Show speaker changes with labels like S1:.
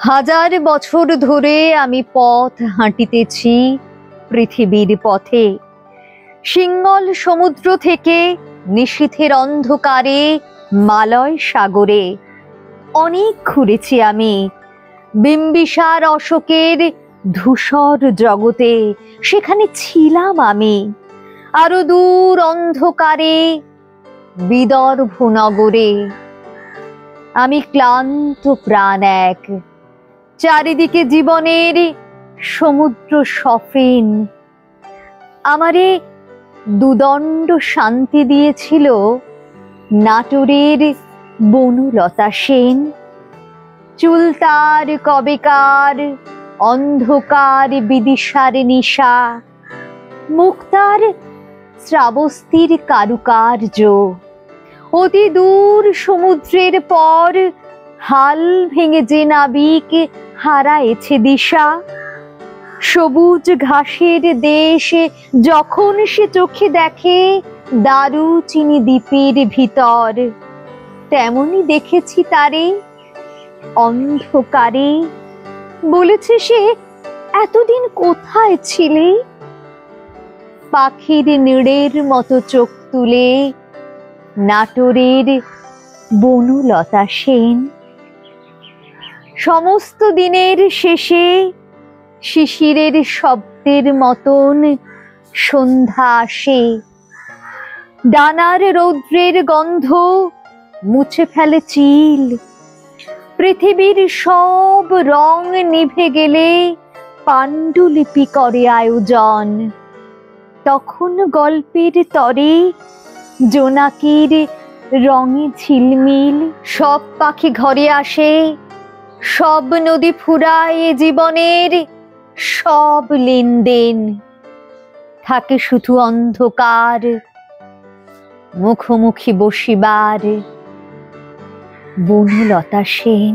S1: হাজার বছর ধরে আমি পথ হাঁটিতেছি পৃথিবীর পথে। সিঙ্গল সমুদ্র থেকে নিশীথের অন্ধকারে মালয় সাগরে। অনেক ঘুরেছি আমি বিম্বিসার অশোকের ধূসর জগতে, সেখানে ছিলাম আমি। আরো দূর অন্ধকারে বিদর্ভ নগরে। আমি ক্লান্ত প্রাণ এক, চারিদিকে জীবনের সমুদ্র সফিন। আমারে দুদণ্ড শান্তি দিয়েছিল নাটোরের বনলতা সেন। চুল তার কবেকার অন্ধকার বিদিশার নিশা, মুখ তার শ্রাবস্তির কারুকার্য। অতি দূর সমুদ্রের পর হাল ভেঙে যে নাবিক হারায়েছে দিশা, সবুজ ঘাসের দেশ যখন সে চোখে দেখে দারুচিনি দ্বীপের ভিতর, তেমনি দেখেছি তারে অন্ধকারে। বলেছে সে, এতদিন কোথায় ছিলে? পাখির নীড়ের মতো চোখ তুলে নাটোরের বনলতা সেন। সমস্ত দিনের শেষে শিশিরের শব্দের মতন সন্ধ্যা আসে। ডানার রৌদ্রের গন্ধ মুছে ফেলে চিল। পৃথিবীর সব রং নিভে গেলে পাণ্ডুলিপি করে আয়োজন। তখন গল্পের তরে জোনাকির রঙে ঝিলমিল। সব পাখি ঘরে আসে, সব নদী ফুরায় জীবনের সব লেনদেন। থাকে শুধু অন্ধকার, মুখোমুখি বসিবার বনলতা সেন।